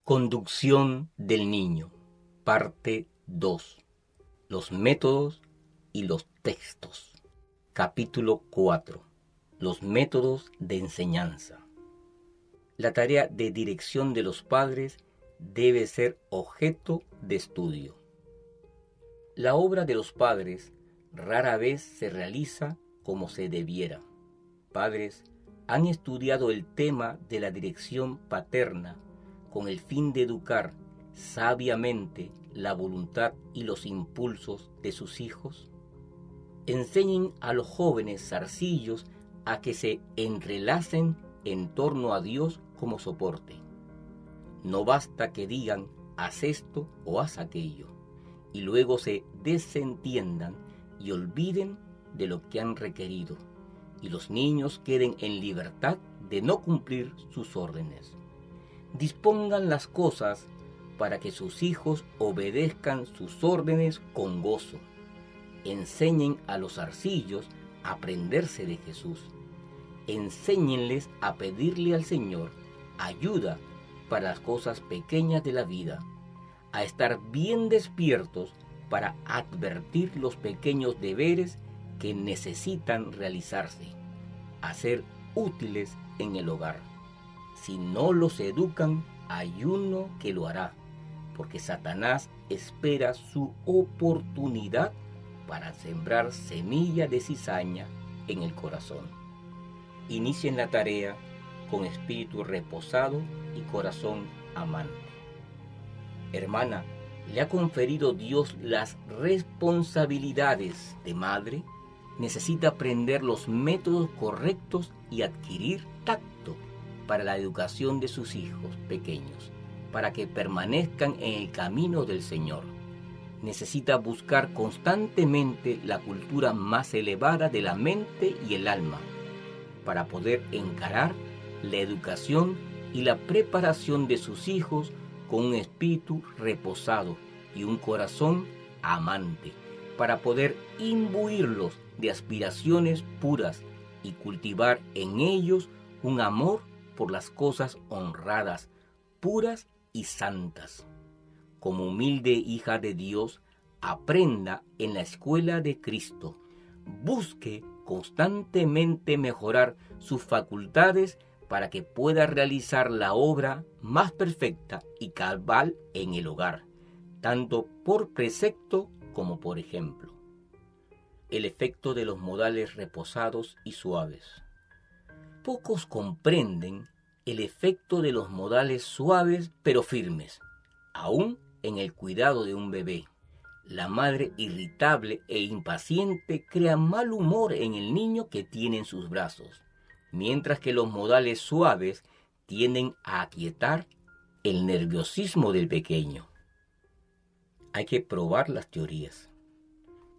Conducción del niño, parte 2. Los métodos y los textos. Capítulo 4. Los métodos de enseñanza. La tarea de dirección de los padres debe ser objeto de estudio. La obra de los padres rara vez se realiza como se debiera. Padres han estudiado el tema de la dirección paterna con el fin de educar sabiamente la voluntad y los impulsos de sus hijos. Enseñen a los jóvenes zarcillos a que se entrelacen en torno a Dios como soporte. No basta que digan haz esto o haz aquello y luego se desentiendan y olviden de lo que han requerido y los niños queden en libertad de no cumplir sus órdenes. Dispongan las cosas para que sus hijos obedezcan sus órdenes con gozo. Enseñen a los zarcillos a aprenderse de Jesús. Enséñenles a pedirle al Señor ayuda para las cosas pequeñas de la vida, a estar bien despiertos para advertir los pequeños deberes que necesitan realizarse, a ser útiles en el hogar. Si no los educan, hay uno que lo hará, porque Satanás espera su oportunidad para sembrar semilla de cizaña en el corazón. Inicien la tarea con espíritu reposado y corazón amante. Hermana, ¿le ha conferido Dios las responsabilidades de madre? Necesita aprender los métodos correctos y adquirir tacto para la educación de sus hijos pequeños, para que permanezcan en el camino del Señor. Necesita buscar constantemente la cultura más elevada de la mente y el alma, para poder encarar la educación y la preparación de sus hijos con un espíritu reposado y un corazón amante, para poder imbuirlos de aspiraciones puras y cultivar en ellos un amor por las cosas honradas, puras y santas. Como humilde hija de Dios, aprenda en la escuela de Cristo. Busque constantemente mejorar sus facultades para que pueda realizar la obra más perfecta y cabal en el hogar, tanto por precepto como por ejemplo. El efecto de los modales reposados y suaves. Pocos comprenden el efecto de los modales suaves pero firmes, aún en el cuidado de un bebé. La madre irritable e impaciente crea mal humor en el niño que tiene en sus brazos, mientras que los modales suaves tienden a aquietar el nerviosismo del pequeño. Hay que probar las teorías.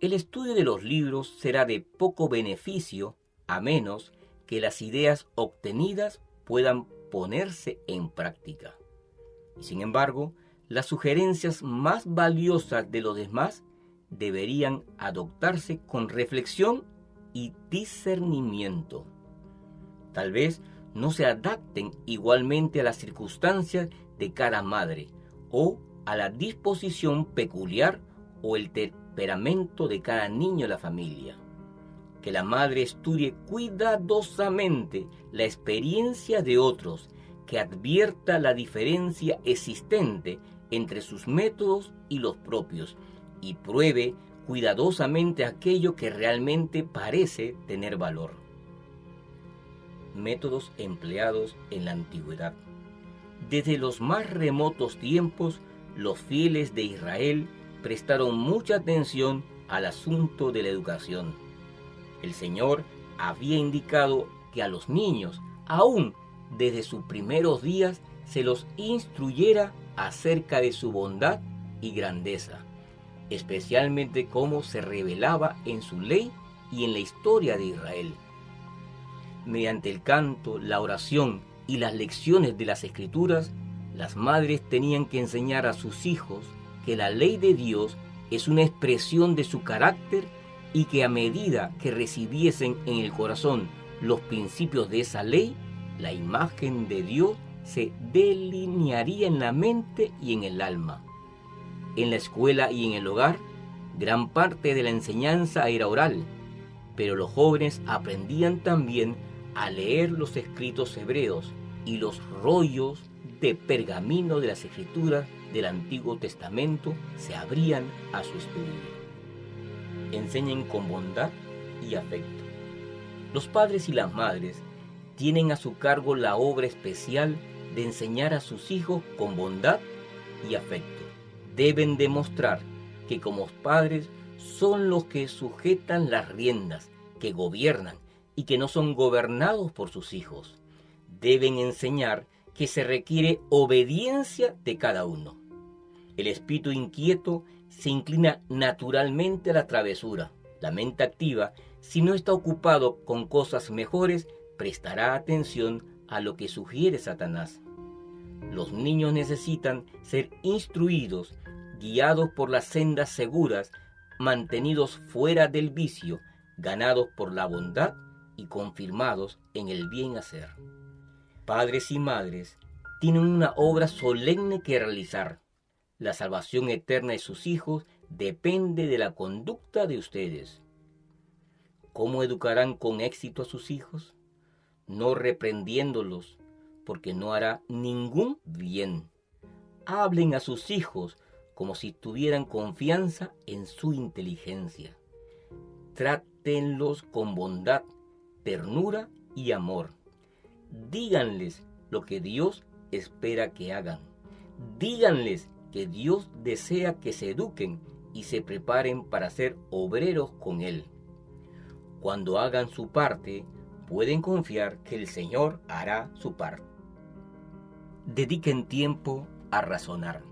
El estudio de los libros será de poco beneficio a menos que las ideas obtenidas puedan ponerse en práctica. Sin embargo, las sugerencias más valiosas de los demás deberían adoptarse con reflexión y discernimiento. Tal vez no se adapten igualmente a las circunstancias de cada madre o a la disposición peculiar o el temperamento de cada niño de la familia. Que la madre estudie cuidadosamente la experiencia de otros, que advierta la diferencia existente entre sus métodos y los propios, y pruebe cuidadosamente aquello que realmente parece tener valor. Métodos empleados en la antigüedad. Desde los más remotos tiempos, los fieles de Israel prestaron mucha atención al asunto de la educación. El Señor había indicado que a los niños, aún desde sus primeros días, se los instruyera acerca de su bondad y grandeza, especialmente cómo se revelaba en su ley y en la historia de Israel. Mediante el canto, la oración y las lecciones de las Escrituras, las madres tenían que enseñar a sus hijos que la ley de Dios es una expresión de su carácter y que a medida que recibiesen en el corazón los principios de esa ley, la imagen de Dios se delinearía en la mente y en el alma. En la escuela y en el hogar, gran parte de la enseñanza era oral, pero los jóvenes aprendían también a leer los escritos hebreos y los rollos de pergamino de las escrituras del Antiguo Testamento se abrían a su estudio. Enseñen con bondad y afecto. Los padres y las madres tienen a su cargo la obra especial de enseñar a sus hijos con bondad y afecto. Deben demostrar que como padres son los que sujetan las riendas, que gobiernan y que no son gobernados por sus hijos. Deben enseñar que se requiere obediencia de cada uno. El espíritu inquieto se inclina naturalmente a la travesura. La mente activa, si no está ocupado con cosas mejores, prestará atención a lo que sugiere Satanás. Los niños necesitan ser instruidos, guiados por las sendas seguras, mantenidos fuera del vicio, ganados por la bondad y confirmados en el bien hacer. Padres y madres tienen una obra solemne que realizar. La salvación eterna de sus hijos depende de la conducta de ustedes. ¿Cómo educarán con éxito a sus hijos? No reprendiéndolos, porque no hará ningún bien. Hablen a sus hijos como si tuvieran confianza en su inteligencia. Trátenlos con bondad, ternura y amor. Díganles lo que Dios espera que hagan. Díganles que Dios desea que se eduquen y se preparen para ser obreros con Él. Cuando hagan su parte, pueden confiar que el Señor hará su parte. Dediquen tiempo a razonar.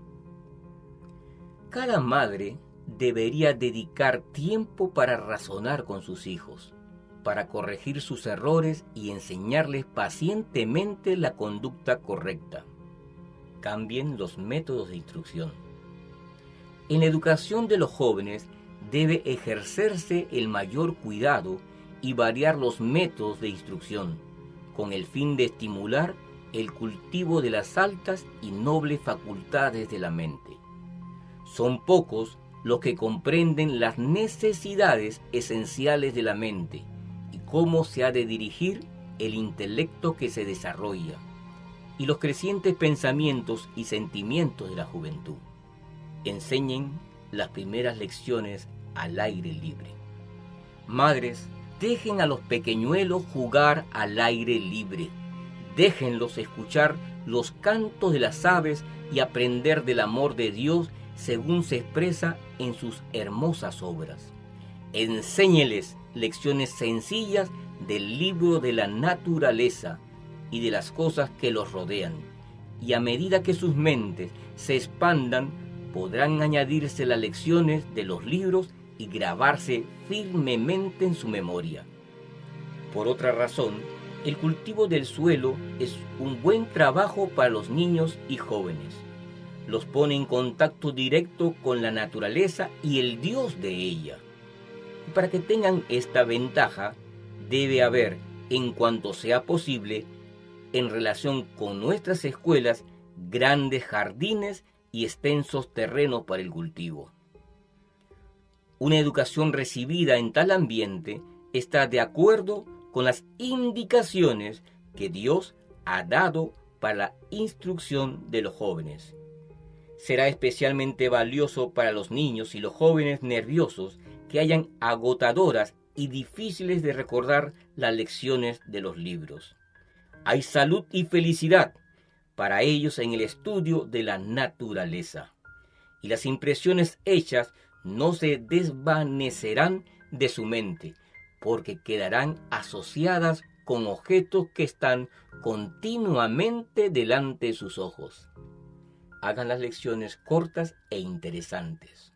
Cada madre debería dedicar tiempo para razonar con sus hijos, para corregir sus errores y enseñarles pacientemente la conducta correcta. Cambien los métodos de instrucción. En la educación de los jóvenes debe ejercerse el mayor cuidado y variar los métodos de instrucción, con el fin de estimular el cultivo de las altas y nobles facultades de la mente. Son pocos los que comprenden las necesidades esenciales de la mente y cómo se ha de dirigir el intelecto que se desarrolla, y los crecientes pensamientos y sentimientos de la juventud. Enseñen las primeras lecciones al aire libre. Madres, dejen a los pequeñuelos jugar al aire libre. Déjenlos escuchar los cantos de las aves y aprender del amor de Dios según se expresa en sus hermosas obras. Enséñeles lecciones sencillas del libro de la naturaleza y de las cosas que los rodean, y a medida que sus mentes se expandan, podrán añadirse las lecciones de los libros y grabarse firmemente en su memoria. Por otra razón, el cultivo del suelo es un buen trabajo para los niños y jóvenes. Los pone en contacto directo con la naturaleza y el Dios de ella. Y para que tengan esta ventaja, debe haber, en cuanto sea posible, en relación con nuestras escuelas, grandes jardines y extensos terrenos para el cultivo. Una educación recibida en tal ambiente está de acuerdo con las indicaciones que Dios ha dado para la instrucción de los jóvenes. Será especialmente valioso para los niños y los jóvenes nerviosos que hayan agotadoras y difíciles de recordar las lecciones de los libros. Hay salud y felicidad para ellos en el estudio de la naturaleza, y las impresiones hechas no se desvanecerán de su mente, porque quedarán asociadas con objetos que están continuamente delante de sus ojos. Hagan las lecciones cortas e interesantes.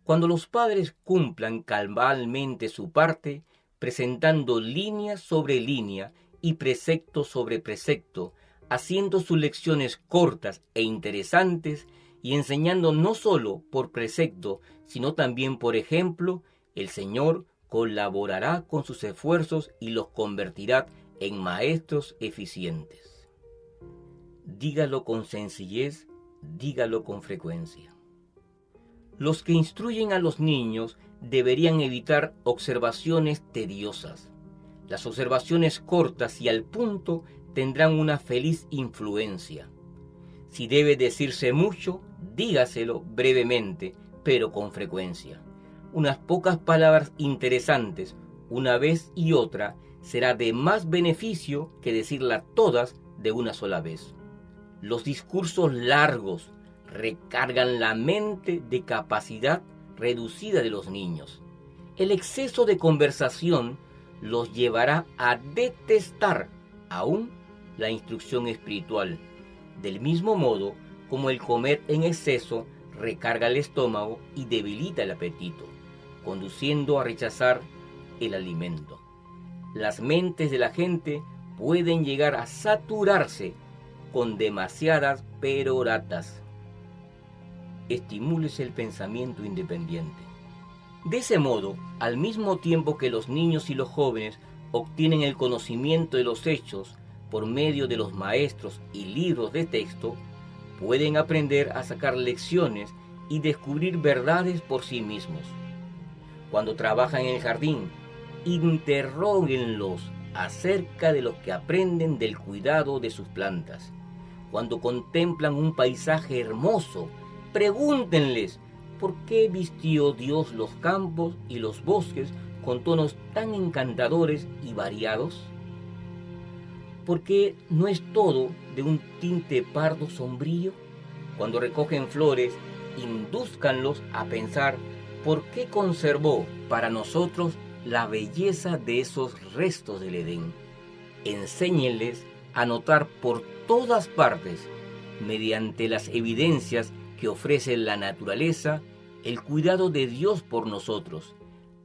Cuando los padres cumplan cabalmente su parte, presentando línea sobre línea y precepto sobre precepto, haciendo sus lecciones cortas e interesantes y enseñando no solo por precepto, sino también por ejemplo, el Señor colaborará con sus esfuerzos y los convertirá en maestros eficientes. dígalo con sencillez, dígalo con frecuencia. Los que instruyen a los niños deberían evitar observaciones tediosas. Las observaciones cortas y al punto tendrán una feliz influencia. Si debe decirse mucho, dígaselo brevemente, pero con frecuencia. Unas pocas palabras interesantes, una vez y otra, será de más beneficio que decirlas todas de una sola vez. Los discursos largos recargan la mente de capacidad reducida de los niños. El exceso de conversación los llevará a detestar aún la instrucción espiritual, del mismo modo como el comer en exceso recarga el estómago y debilita el apetito, conduciendo a rechazar el alimento. Las mentes de la gente pueden llegar a saturarse con demasiadas peroratas. Estimúlese el pensamiento independiente. De ese modo, al mismo tiempo que los niños y los jóvenes obtienen el conocimiento de los hechos por medio de los maestros y libros de texto, pueden aprender a sacar lecciones y descubrir verdades por sí mismos. Cuando trabajan en el jardín, interróguenlos acerca de lo que aprenden del cuidado de sus plantas. Cuando contemplan un paisaje hermoso, pregúntenles por qué vistió Dios los campos y los bosques con tonos tan encantadores y variados. ¿Por qué no es todo de un tinte pardo sombrío? Cuando recogen flores, indúzcanlos a pensar por qué conservó para nosotros la belleza de esos restos del Edén. Enséñenles a notar por todas partes, mediante las evidencias que ofrece la naturaleza, el cuidado de Dios por nosotros,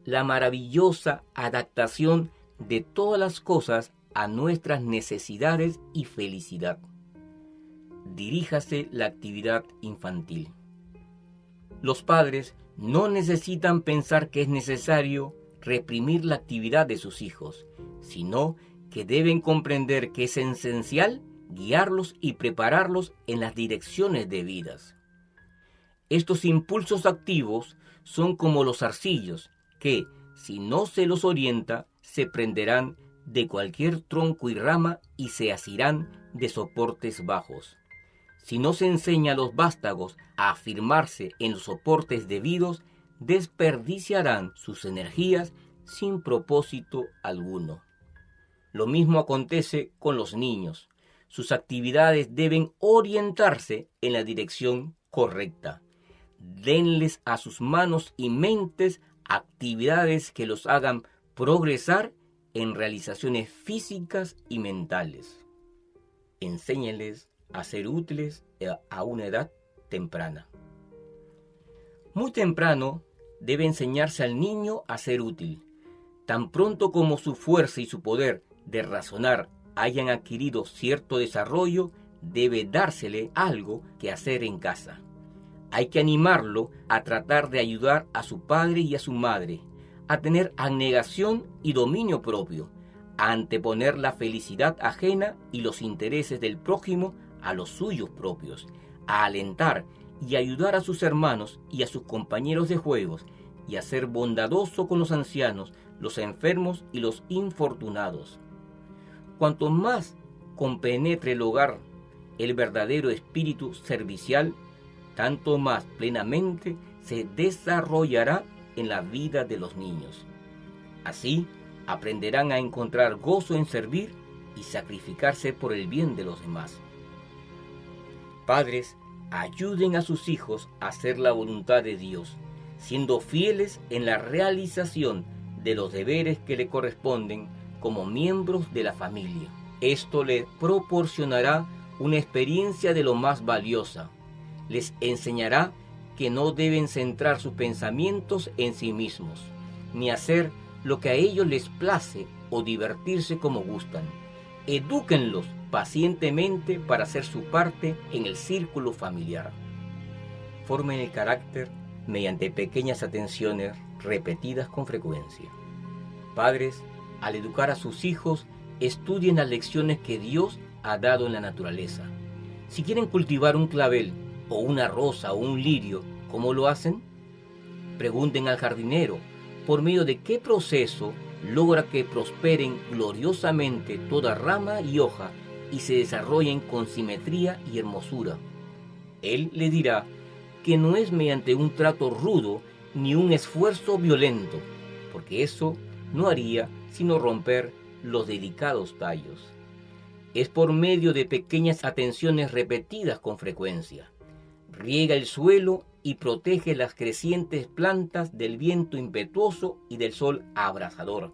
la maravillosa adaptación de todas las cosas a nuestras necesidades y felicidad. Diríjase la actividad infantil. Los padres no necesitan pensar que es necesario reprimir la actividad de sus hijos, sino que deben comprender que es esencial guiarlos y prepararlos en las direcciones debidas. Estos impulsos activos son como los zarcillos que, si no se los orienta, se prenderán de cualquier tronco y rama y se asirán de soportes bajos. Si no se enseña a los vástagos a afirmarse en los soportes debidos, desperdiciarán sus energías sin propósito alguno. Lo mismo acontece con los niños. Sus actividades deben orientarse en la dirección correcta. Denles a sus manos y mentes actividades que los hagan progresar en realizaciones físicas y mentales. Enséñenles a ser útiles a una edad temprana. Muy temprano debe enseñarse al niño a ser útil. Tan pronto como su fuerza y su poder de razonar hayan adquirido cierto desarrollo, debe dársele algo que hacer en casa. Hay que animarlo a tratar de ayudar a su padre y a su madre, a tener abnegación y dominio propio, a anteponer la felicidad ajena y los intereses del prójimo a los suyos propios, a alentar y ayudar a sus hermanos y a sus compañeros de juegos, y a ser bondadoso con los ancianos, los enfermos y los infortunados. Cuanto más compenetre el hogar el verdadero espíritu servicial, tanto más plenamente se desarrollará en la vida de los niños. Así aprenderán a encontrar gozo en servir y sacrificarse por el bien de los demás. Padres, ayuden a sus hijos a hacer la voluntad de Dios, siendo fieles en la realización de los deberes que le corresponden como miembros de la familia. Esto les proporcionará una experiencia de lo más valiosa. Les enseñará que no deben centrar sus pensamientos en sí mismos, ni hacer lo que a ellos les place o divertirse como gustan. Edúquenlos pacientemente para hacer su parte en el círculo familiar. Formen el carácter mediante pequeñas atenciones repetidas con frecuencia. Padres, al educar a sus hijos, estudien las lecciones que Dios ha dado en la naturaleza. Si quieren cultivar un clavel o una rosa o un lirio, ¿cómo lo hacen? Pregunten al jardinero por medio de qué proceso logra que prosperen gloriosamente toda rama y hoja y se desarrollen con simetría y hermosura. Él le dirá que no es mediante un trato rudo ni un esfuerzo violento, porque eso no haría sino romper los delicados tallos. Es por medio de pequeñas atenciones repetidas con frecuencia. Riega el suelo y protege las crecientes plantas del viento impetuoso y del sol abrasador,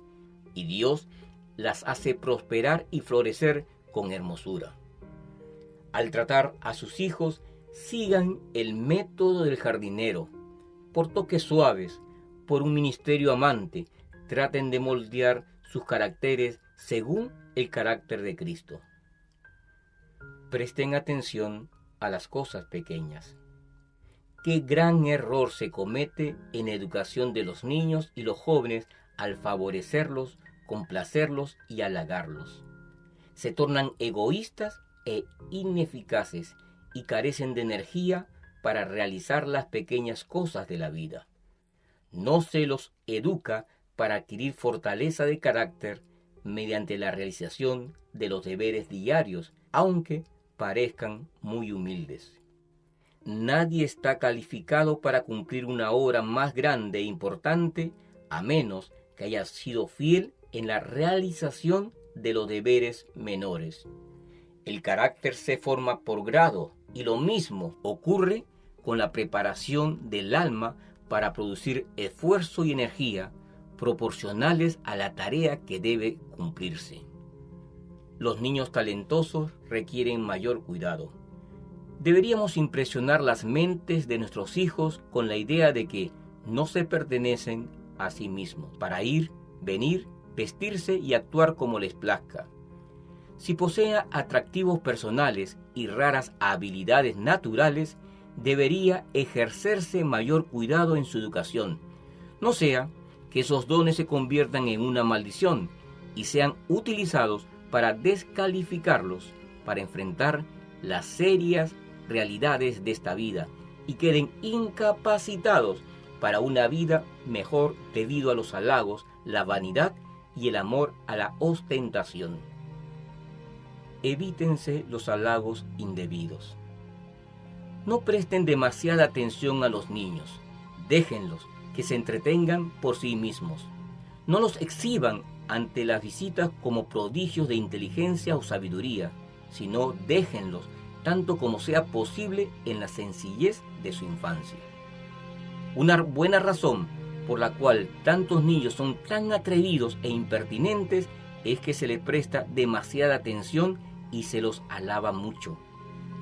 y Dios las hace prosperar y florecer con hermosura. Al tratar a sus hijos, sigan el método del jardinero. Por toques suaves, por un ministerio amante, traten de moldear sus caracteres según el carácter de Cristo. Presten atención a las cosas pequeñas. Qué gran error se comete en la educación de los niños y los jóvenes al favorecerlos, complacerlos y halagarlos. Se tornan egoístas e ineficaces y carecen de energía para realizar las pequeñas cosas de la vida. No se los educa para adquirir fortaleza de carácter mediante la realización de los deberes diarios, aunque parezcan muy humildes. Nadie está calificado para cumplir una obra más grande e importante a menos que haya sido fiel en la realización de los deberes menores. El carácter se forma por grado y lo mismo ocurre con la preparación del alma para producir esfuerzo y energía proporcionales a la tarea que debe cumplirse. Los niños talentosos requieren mayor cuidado. Deberíamos impresionar las mentes de nuestros hijos con la idea de que no se pertenecen a sí mismos, para ir, venir, vestirse y actuar como les plazca. Si posee atractivos personales y raras habilidades naturales, debería ejercerse mayor cuidado en su educación. No sea que esos dones se conviertan en una maldición y sean utilizados para descalificarlos, para enfrentar las serias realidades de esta vida y queden incapacitados para una vida mejor debido a los halagos, la vanidad y el amor a la ostentación. Evítense los halagos indebidos. No presten demasiada atención a los niños. Déjenlos que se entretengan por sí mismos. No los exhiban ante las visitas como prodigios de inteligencia o sabiduría, sino déjenlos tanto como sea posible en la sencillez de su infancia. Una buena razón por la cual tantos niños son tan atrevidos e impertinentes es que se les presta demasiada atención y se los alaba mucho,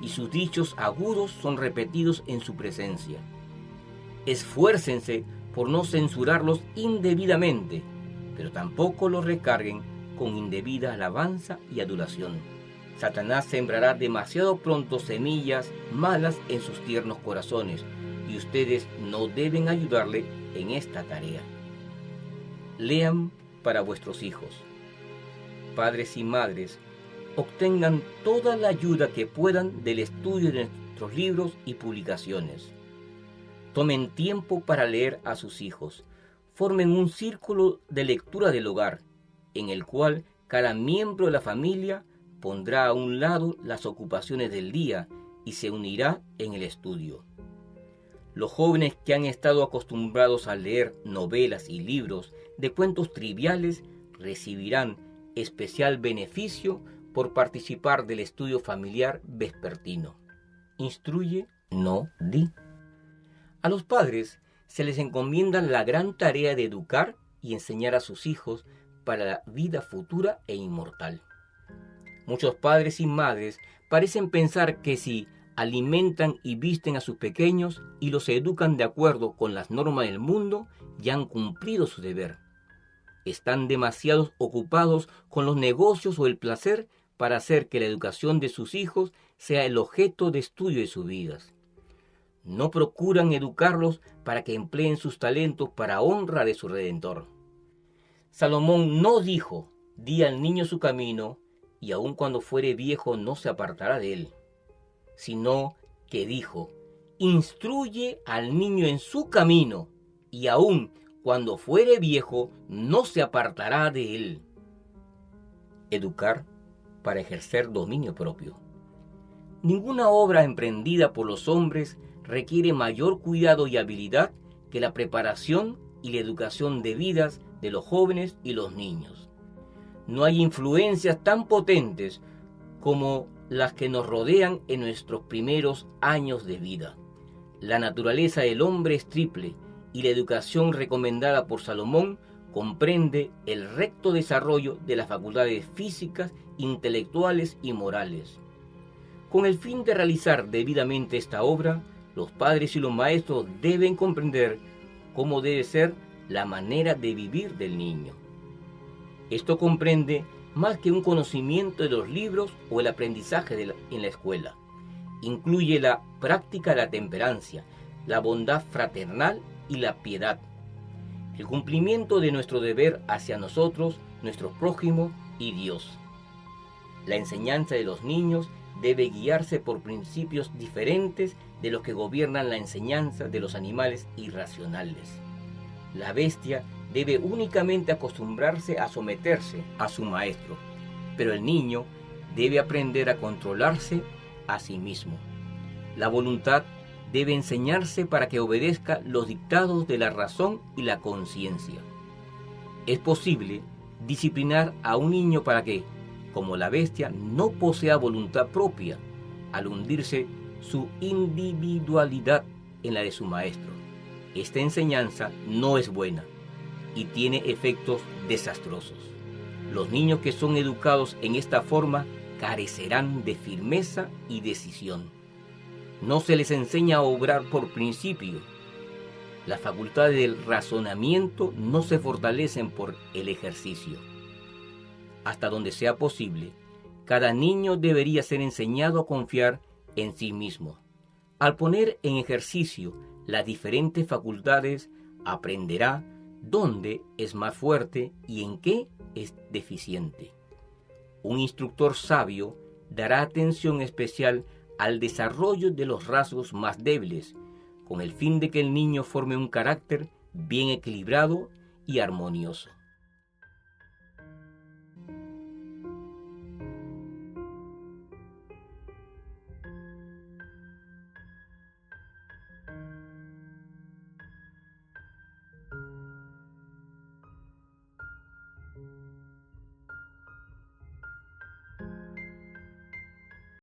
y sus dichos agudos son repetidos en su presencia. Esfuércense por no censurarlos indebidamente, pero tampoco los recarguen con indebida alabanza y adulación. Satanás sembrará demasiado pronto semillas malas en sus tiernos corazones, y ustedes no deben ayudarle en esta tarea. Lean para vuestros hijos. Padres y madres, obtengan toda la ayuda que puedan del estudio de nuestros libros y publicaciones. Tomen tiempo para leer a sus hijos. Formen un círculo de lectura del hogar, en el cual cada miembro de la familia pondrá a un lado las ocupaciones del día y se unirá en el estudio. Los jóvenes que han estado acostumbrados a leer novelas y libros de cuentos triviales recibirán especial beneficio por participar del estudio familiar vespertino. Instruye, no di. A los padres se les encomienda la gran tarea de educar y enseñar a sus hijos para la vida futura e inmortal. Muchos padres y madres parecen pensar que si alimentan y visten a sus pequeños y los educan de acuerdo con las normas del mundo, ya han cumplido su deber. Están demasiado ocupados con los negocios o el placer para hacer que la educación de sus hijos sea el objeto de estudio de sus vidas. No procuran educarlos para que empleen sus talentos para honra de su Redentor. Salomón no dijo: di al niño su camino, y aun cuando fuere viejo no se apartará de él. sino que dijo: instruye al niño en su camino, y aun cuando fuere viejo, no se apartará de él. Educar para ejercer dominio propio. Ninguna obra emprendida por los hombres requiere mayor cuidado y habilidad que la preparación y la educación debidas de los jóvenes y los niños. No hay influencias tan potentes como las que nos rodean en nuestros primeros años de vida. La naturaleza del hombre es triple, y la educación recomendada por Salomón comprende el recto desarrollo de las facultades físicas, intelectuales y morales. Con el fin de realizar debidamente esta obra, los padres y los maestros deben comprender cómo debe ser la manera de vivir del niño. Esto comprende más que un conocimiento de los libros o el aprendizaje en la escuela. Incluye la práctica de la temperancia, la bondad fraternal y la piedad, el cumplimiento de nuestro deber hacia nosotros, nuestro prójimo y Dios. La enseñanza de los niños debe guiarse por principios diferentes de los que gobiernan la enseñanza de los animales irracionales. La bestia debe únicamente acostumbrarse a someterse a su maestro, pero el niño debe aprender a controlarse a sí mismo. La voluntad debe enseñarse para que obedezca los dictados de la razón y la conciencia. Es posible disciplinar a un niño para que, como la bestia, no posea voluntad propia, al hundirse su individualidad en la de su maestro. Esta enseñanza no es buena y tiene efectos desastrosos. Los niños que son educados en esta forma carecerán de firmeza y decisión. No se les enseña a obrar por principio. Las facultades del razonamiento no se fortalecen por el ejercicio. Hasta donde sea posible, cada niño debería ser enseñado a confiar en sí mismo. Al poner en ejercicio las diferentes facultades, aprenderá dónde es más fuerte y en qué es deficiente. Un instructor sabio dará atención especial al desarrollo de los rasgos más débiles, con el fin de que el niño forme un carácter bien equilibrado y armonioso.